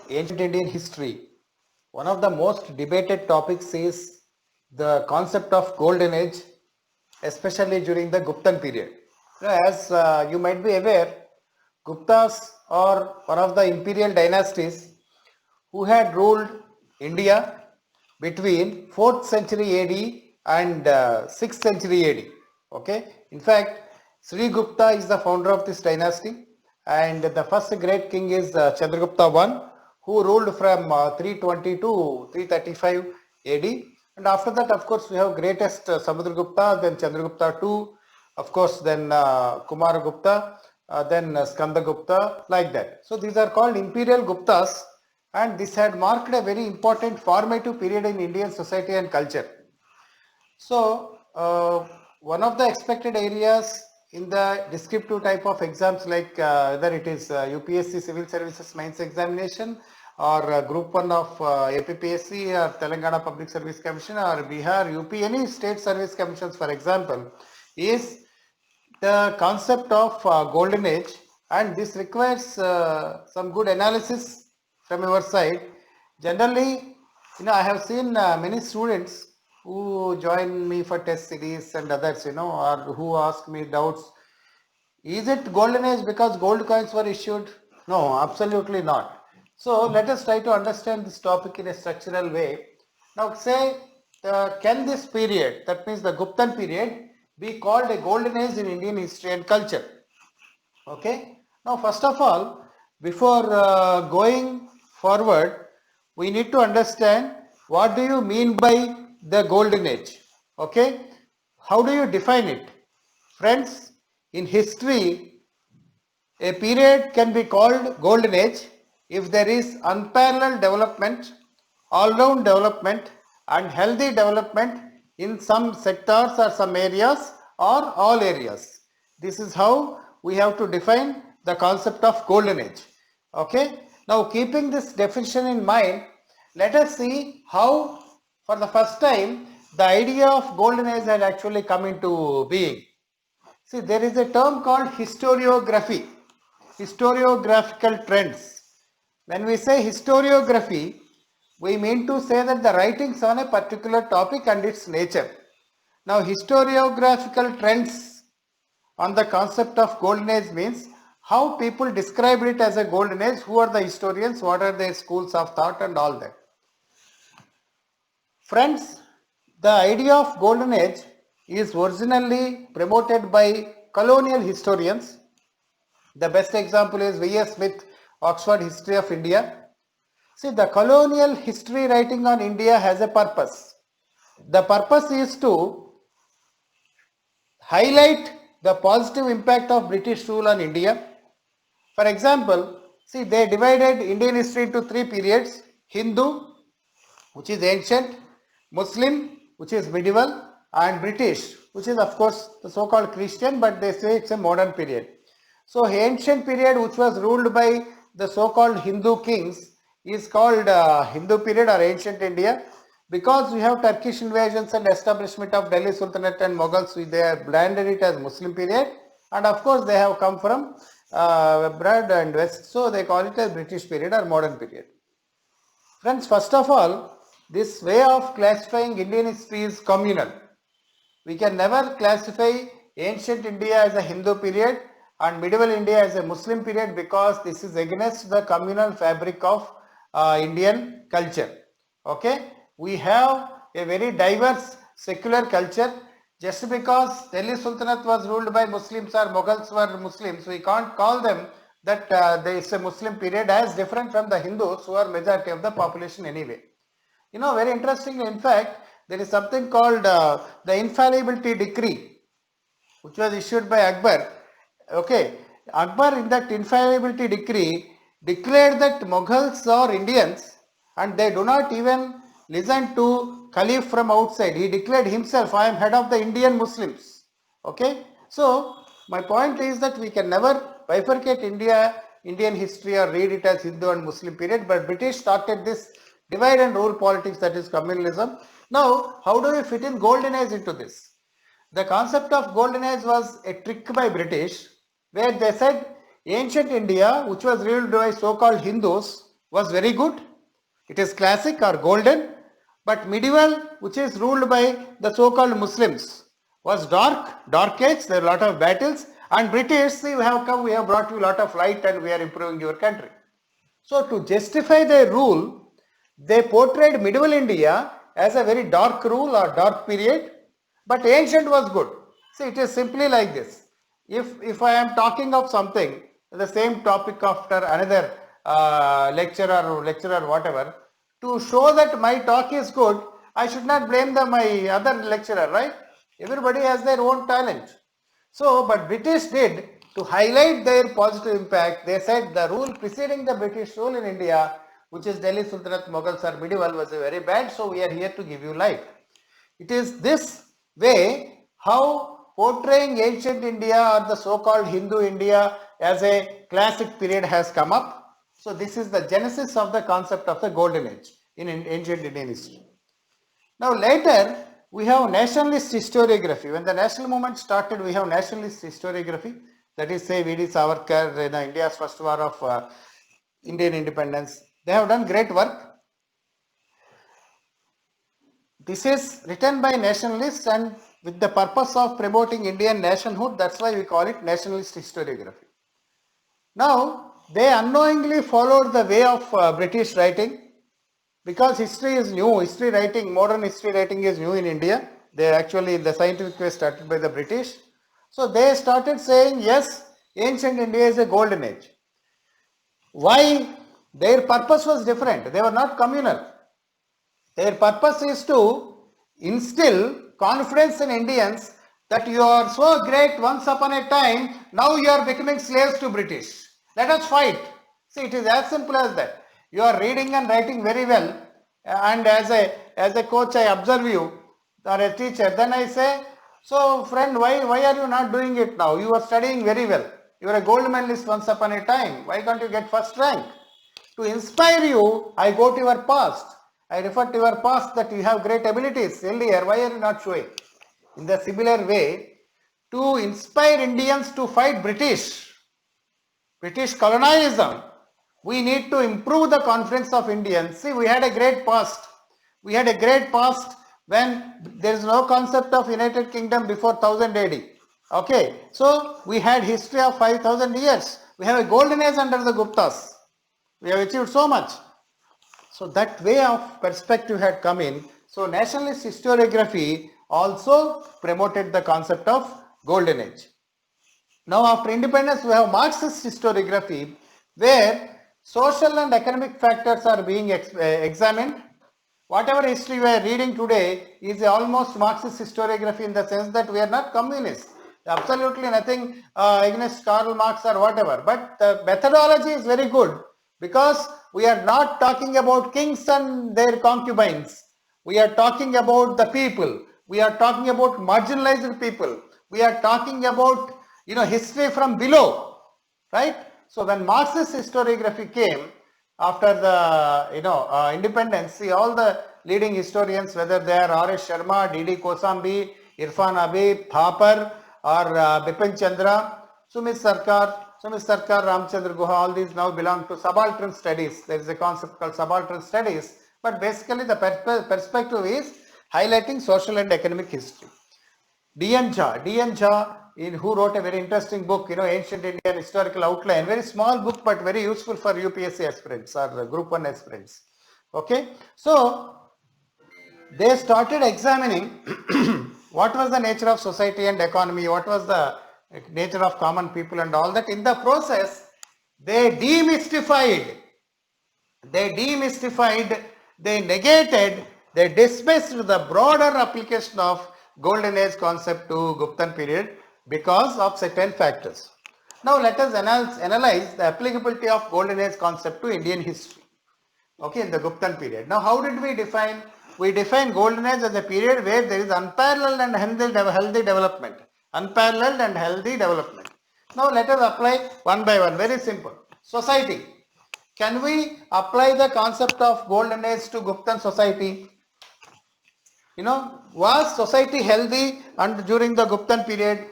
Ancient Indian history, one of the most debated topics is the concept of golden age, especially during the Guptan period. As you might be aware, Guptas are one of the imperial dynasties who had ruled India between 4th century AD and 6th century AD. Okay, in fact, Sri Gupta is the founder of this dynasty, and the first great king is Chandragupta I, who ruled from 320 to 335 AD. And after that, of course, we have greatest Samudragupta, then Chandragupta II, of course, then Kumaragupta, then Skandagupta, like that. So these are called imperial Guptas, and this had marked a very important formative period in Indian society and culture. So, one of the expected areas in the descriptive type of exams, like whether it is UPSC Civil Services Mains Examination or Group 1 of APPSC or Telangana Public Service Commission or Bihar, UP, any state service commissions, for example, is the concept of golden age, and this requires some good analysis from your side. Generally, I have seen many students who join me for test series and others, or who ask me doubts. Is it golden age because gold coins were issued? No, absolutely not. So let us try to understand this topic in a structural way. Now say, can this period, that means the Guptan period, be called a golden age in Indian history and culture? Okay. Now first of all, before going forward, we need to understand what do you mean by the golden age? Okay. How do you define it? Friends, in history, a period can be called golden age if there is unparalleled development, all-round development and healthy development in some sectors or some areas or all areas. This is how we have to define the concept of golden age. Okay. Now keeping this definition in mind, let us see how for the first time the idea of golden age had actually come into being. See, there is a term called historiography, historiographical trends. When we say historiography, we mean to say that the writings on a particular topic and its nature. Now, historiographical trends on the concept of golden age means how people describe it as a golden age, who are the historians, what are their schools of thought and all that. Friends, the idea of golden age is originally promoted by colonial historians. The best example is V.S. Smith, Oxford History of India. See, the colonial history writing on India has a purpose. The purpose is to highlight the positive impact of British rule on India. For example, see, they divided Indian history into three periods: Hindu, which is ancient, Muslim, which is medieval, and British, which is of course the so-called Christian, but they say it's a modern period. So ancient period, which was ruled by the so-called Hindu kings, is called Hindu period or ancient India, because we have Turkish invasions and establishment of Delhi Sultanate and Mughals. They have branded it as Muslim period, and of course they have come from abroad and west, so they call it as British period or modern period. Friends, first of all, this way of classifying Indian history is communal. We can never classify ancient India as a Hindu period and medieval India as a Muslim period, because this is against the communal fabric of Indian culture. Okay, we have a very diverse secular culture. Just because Delhi Sultanate was ruled by Muslims or Mughals were Muslims, we can't call them that there is a Muslim period as different from the Hindus, who are majority of the population anyway. Very interestingly, in fact, there is something called the infallibility decree, which was issued by Akbar. Okay, Akbar in that infallibility decree declared that Mughals are Indians and they do not even listen to Caliph from outside. He declared himself, I am head of the Indian Muslims. Okay, so my point is that we can never bifurcate Indian history or read it as Hindu and Muslim period, but British started this divide and rule politics, that is communalism. Now, how do we fit in golden age into this? The concept of golden age was a trick by British, where they said ancient India, which was ruled by so-called Hindus, was very good. It is classic or golden. But medieval, which is ruled by the so-called Muslims, was dark age. There are a lot of battles. And British, see, we have come, we have brought you a lot of light and we are improving your country. So to justify their rule, they portrayed medieval India as a very dark rule or dark period, but ancient was good. See, it is simply like this. If I am talking of something, the same topic after another lecturer whatever, to show that my talk is good, I should not blame my other lecturer, right? Everybody has their own talent. So, but British did, to highlight their positive impact, they said the rule preceding the British rule in India, which is Delhi Sultanate, Mughals or medieval, was very bad, so we are here to give you light. It is this way how portraying ancient India or the so-called Hindu India as a classic period has come up. So this is the genesis of the concept of the golden age in ancient Indian history. Now later we have nationalist historiography. When the national movement started, we have nationalist historiography. That is, say, V.D. Savarkar, India's first war of Indian independence. They have done great work. This is written by nationalists and with the purpose of promoting Indian nationhood. That's why we call it nationalist historiography. Now, they unknowingly followed the way of British writing. Because history is new, history writing, modern history writing is new in India. They actually, the scientific way started by the British. So they started saying, yes, ancient India is a golden age. Why? Their purpose was different. They were not communal. Their purpose is to instill confidence in Indians that you are so great once upon a time, now you are becoming slaves to British. Let us fight. See, it is as simple as that. You are reading and writing very well, and as a coach I observe you, or a teacher, then I say, so friend, why are you not doing it now? You are studying very well. You are a gold medalist once upon a time. Why can't you get first rank? To inspire you, I go to your past. I refer to your past that you have great abilities earlier. Why are you not showing? In the similar way, to inspire Indians to fight British colonialism, we need to improve the confidence of Indians. See, we had a great past. We had a great past when there is no concept of United Kingdom before 1000 AD. Okay, so we had history of 5000 years. We have a golden age under the Guptas. We have achieved so much. So that way of perspective had come in. So nationalist historiography also promoted the concept of golden age. Now after independence, we have Marxist historiography, where social and economic factors are being examined. Whatever history we are reading today is almost Marxist historiography in the sense that we are not communists. Absolutely nothing against Karl Marx or whatever. But the methodology is very good because we are not talking about kings and their concubines. We are talking about the people. We are talking about marginalized people. We are talking about, history from below, right? So when Marxist historiography came after the independence, see all the leading historians, whether they are R.S. Sharma, D.D. Kosambi, Irfan Habib, Thapar, or Bipin Chandra, Sumit Sarkar, Ramchandra Guha, all these now belong to subaltern studies. There is a concept called subaltern studies, but basically the perspective is highlighting social and economic history. D.N. Jha, who wrote a very interesting book, Ancient Indian Historical Outline, very small book but very useful for UPSC aspirants or Group 1 aspirants. Okay, so they started examining what was the nature of society and economy, what was the nature of common people and all that. In the process, they demystified, they negated, they dismissed the broader application of golden age concept to Guptan period because of certain factors. Now let us analyze the applicability of golden age concept to Indian history. Okay, in the Guptan period. Now how did we define? We define golden age as a period where there is unparalleled and healthy development. Unparalleled and healthy development. Now let us apply one by one. Very simple. Society. Can we apply the concept of golden age to Guptan society? Was society healthy and during the Guptan period?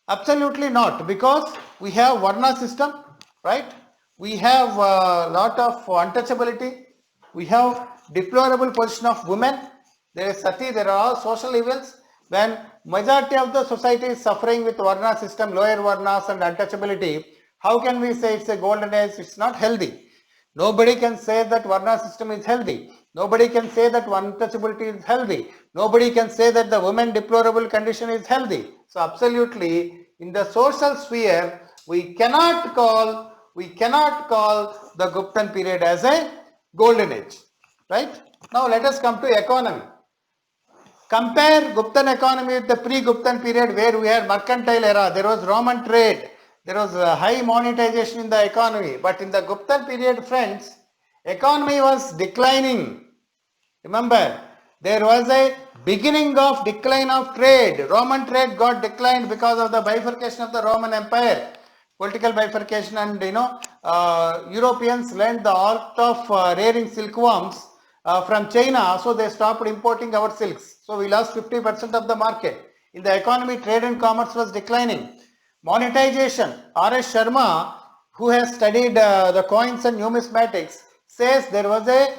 Absolutely not, because we have Varna system, right? we have a lot of untouchability, we have deplorable position of women, there is sati, there are all social evils. When majority of the society is suffering with varna system, lower varnas and untouchability, how can we say it's a golden age? It's not healthy. Nobody can say that varna system is healthy. Nobody can say that untouchability is healthy. Nobody can say that the women deplorable condition is healthy. So absolutely, in the social sphere, we cannot call the Guptan period as a golden age, right? Now let us come to economy. Compare Guptan economy with the pre-Guptan period where we had mercantile era, there was Roman trade, there was high monetization in the economy. But in the Guptan period, friends, economy was declining. Remember, there was a beginning of decline of trade. Roman trade got declined because of the bifurcation of the Roman Empire, political bifurcation, and Europeans learned the art of rearing silkworms from China, so they stopped importing our silks. So we lost 50% of the market. In the economy, trade and commerce was declining. Monetization, R.S. Sharma, who has studied the coins and numismatics, says there was a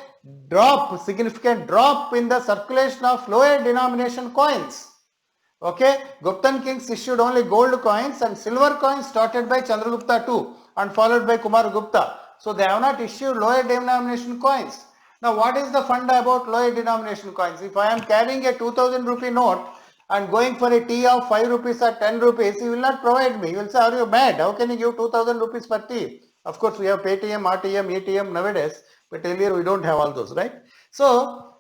significant drop in the circulation of lower denomination coins. Okay, Guptan kings issued only gold coins and silver coins started by Chandragupta II and followed by Kumaragupta. So they have not issued lower denomination coins. Now what is the funda about lower denomination coins? If I am carrying a 2000 rupee note and going for a tea of 5 rupees or 10 rupees, he will not provide me. He will say, are you mad? How can you give 2000 rupees for tea? Of course, we have Paytm, RTM, ATM nowadays, but earlier we don't have all those, right? So,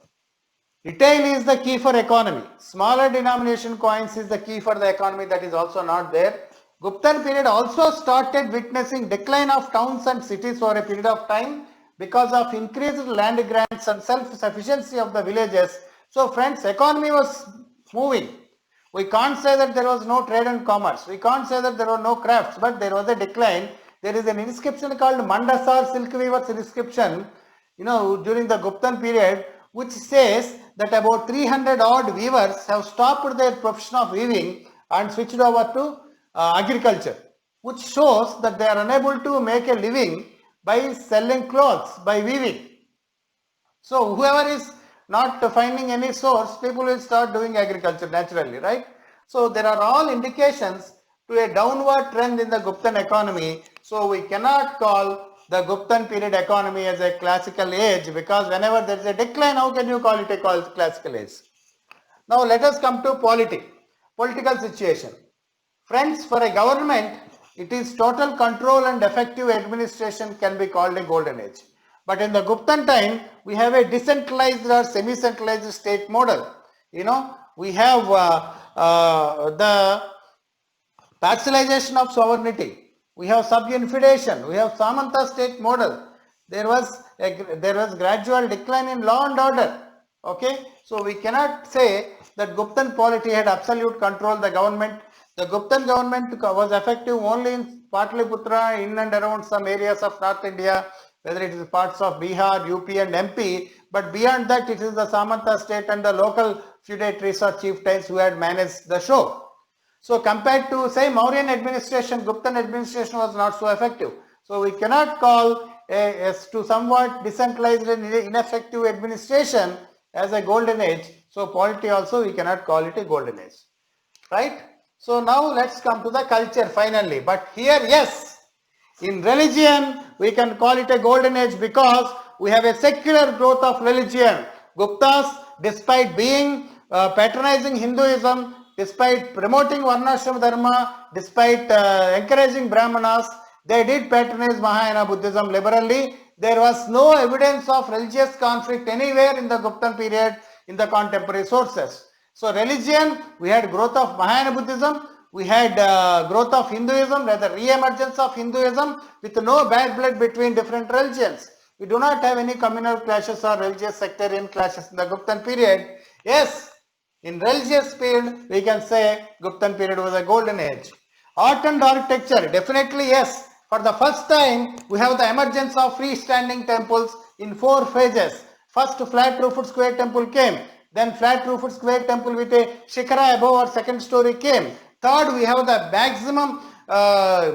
retail is the key for economy. Smaller denomination coins is the key for the economy, that is also not there. Guptan period also started witnessing decline of towns and cities for a period of time because of increased land grants and self-sufficiency of the villages. So friends, economy was moving. We can't say that there was no trade and commerce. We can't say that there were no crafts, but there was a decline. There is an inscription called Mandasar Silk Weavers inscription, during the Guptan period, which says that about 300 odd weavers have stopped their profession of weaving and switched over to agriculture, which shows that they are unable to make a living by selling clothes, by weaving. So whoever is not finding any source, people will start doing agriculture naturally, right? So there are all indications to a downward trend in the Guptan economy. So we cannot call the Guptan period economy as a classical age, because whenever there is a decline, how can you call it a classical age? Now let us come to political situation. Friends, for a government, it is total control and effective administration can be called a golden age. But in the Guptan time, we have a decentralized or semi-centralized state model. We have the parcelization of sovereignty. We have sub-infidation. We have Samanta state model. There was gradual decline in law and order. Okay, so we cannot say that Guptan polity had absolute control the government. The Guptan government was effective only in Pataliputra, in and around some areas of North India, whether it is parts of Bihar, UP and MP. But beyond that, it is the Samanta state and the local feudatories or chieftains who had managed the show. So compared to, say, Mauryan administration, Guptan administration was not so effective. So we cannot call a somewhat decentralized and ineffective administration as a golden age. So polity also we cannot call it a golden age, right? So now let's come to the culture finally. But here, yes, in religion we can call it a golden age because we have a secular growth of religion. Guptas, despite being patronizing Hinduism, despite promoting Varnashram Dharma, despite encouraging Brahmanas, they did patronize Mahayana Buddhism liberally. There was no evidence of religious conflict anywhere in the Guptan period in the contemporary sources. So religion, we had growth of Mahayana Buddhism, we had growth of Hinduism, rather re-emergence of Hinduism with no bad blood between different religions. We do not have any communal clashes or religious sectarian clashes in the Guptan period. Yes, in religious period, we can say Guptan period was a golden age. Art and architecture, definitely yes. For the first time, we have the emergence of freestanding temples in 4 phases. First, flat roofed square temple came. Then flat roofed square temple with a shikhara above or second story came. Third, we have the maximum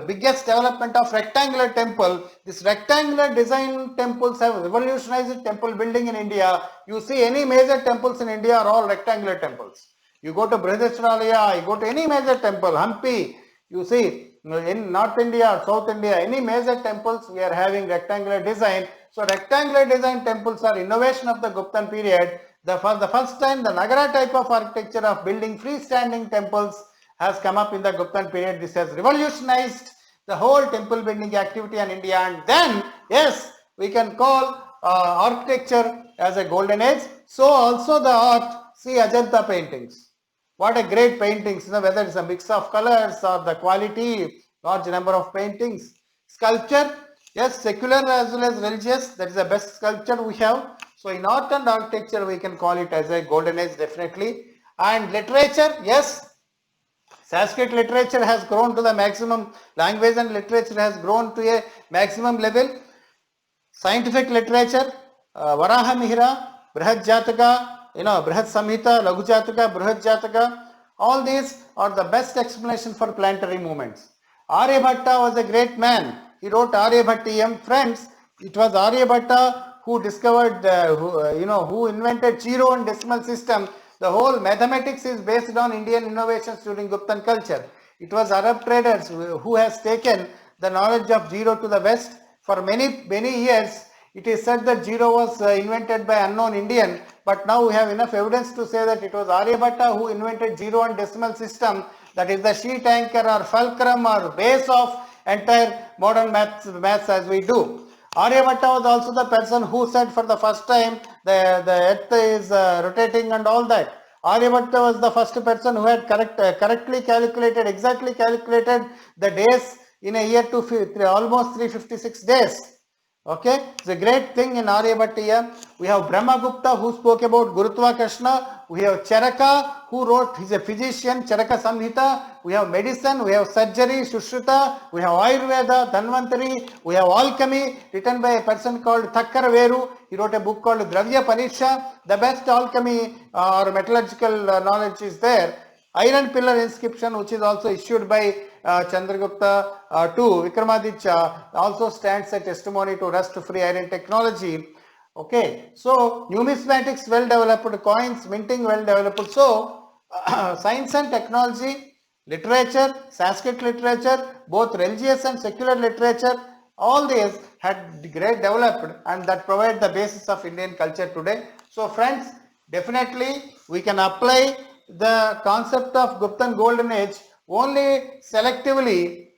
biggest development of rectangular temple. This rectangular design temples have revolutionized temple building in India. You see any major temples in India are all rectangular temples. You go to Brihadeశ్వరాలయ, you go to any major temple, Hampi, you see in North India, South India, any major temples we are having rectangular design. So rectangular design temples are innovation of the Guptan period. For the first time, the Nagara type of architecture of building freestanding temples has come up in the Guptan period. This has revolutionized the whole temple building activity in India. And then, yes, we can call architecture as a golden age. So also the art, see Ajanta paintings. What a great paintings, whether it's a mix of colors or the quality, large number of paintings. Sculpture, yes, secular as well as religious, that is the best sculpture we have. So in art and architecture, we can call it as a golden age, definitely. And literature, yes, Sanskrit literature has grown to the maximum, language and literature has grown to a maximum level. Scientific literature, Varaha Mihira, Brihad Jataka, Brihad Samhita, Laghu Jataka, Brihad Jataka, all these are the best explanation for planetary movements. Aryabhatta was a great man. He wrote Aryabhattiyam. Friends, it was Aryabhatta who discovered, who invented zero and decimal system. The whole mathematics is based on Indian innovations during Guptan culture. It was Arab traders who has taken the knowledge of zero to the west. For many years, it is said that zero was invented by unknown Indian, but now we have enough evidence to say that it was Aryabhatta who invented zero and decimal system, that is the sheet anchor or fulcrum or base of entire modern maths as we do. Aryabhatta was also the person who said for the first time the earth is rotating and all that. Aryabhatta was the first person who had exactly calculated the days in a year to almost 356 days. Okay, it's a great thing in Aryabhatta. We have Brahmagupta who spoke about Gurutvakashna. We have Charaka who wrote, he's a physician, Charaka Samhita. We have medicine, we have surgery, Sushruta. We have Ayurveda, Dhanvantari. We have alchemy written by a person called Thakkar Veru. He wrote a book called Dravya Pariksha. The best alchemy or metallurgical knowledge is there. Iron pillar inscription, which is also issued by Chandragupta to Vikramaditya, also stands a testimony to rust-free iron technology. Okay, so numismatics well developed, coins minting well developed. So science and technology, literature, Sanskrit literature, both religious and secular literature, all these had great developed and that provide the basis of Indian culture today. So friends, definitely we can apply the concept of Guptan Golden Age only selectively,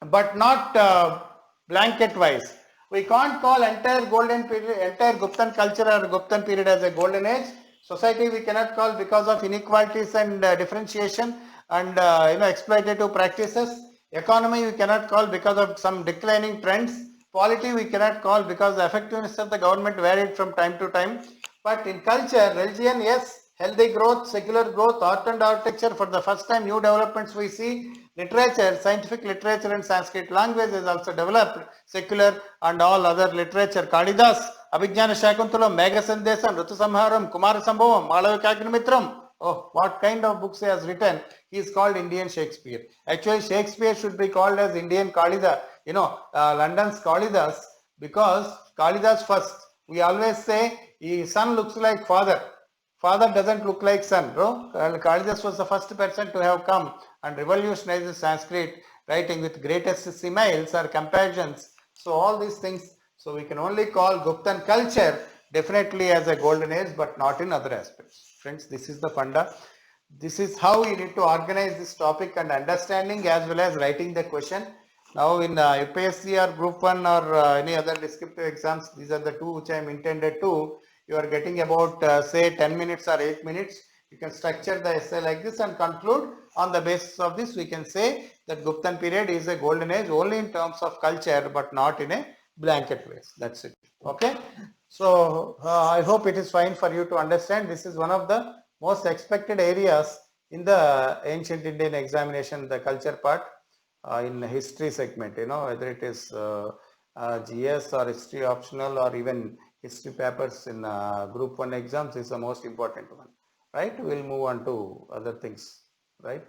but not blanket wise. We can't call entire golden period, entire Guptan culture or Guptan period as a golden age. Society we cannot call because of inequalities and differentiation and exploitative practices. Economy we cannot call because of some declining trends. Polity we cannot call because the effectiveness of the government varied from time to time. But in culture, religion, yes, healthy growth, secular growth, art and architecture, for the first time new developments we see. Literature, scientific literature and Sanskrit language is also developed, secular and all other literature. Kalidas, Abhijnana Shakuntalam, Megha Sandesam, Ritu Samharam, Kumara Sambhavam, Malavikagnmitram. Oh, what kind of books he has written? He is called Indian Shakespeare. Actually, Shakespeare should be called as Indian Kalidas, London's Kalidas, because Kalidas first. We always say, his son looks like father. Father doesn't look like son, bro. Kalidas was the first person to have come and revolutionized Sanskrit writing with greatest similes or comparisons. So all these things, so we can only call Guptan culture definitely as a golden age, but not in other aspects. Friends, this is the funda. This is how you need to organize this topic and understanding as well as writing the question. Now in UPSC or Group 1 or any other descriptive exams, these are the two which I am intended to. You are getting about say 10 minutes or 8 minutes. You can structure the essay like this and conclude. On the basis of this, we can say that Guptan period is a golden age only in terms of culture, but not in a blanket way. That's it. Okay. So I hope it is fine for you to understand. This is one of the most expected areas in the ancient Indian examination, the culture part in the history segment, whether it is GS or history optional or even history papers in Group 1 exams is the most important one, right? We'll move on to other things, right?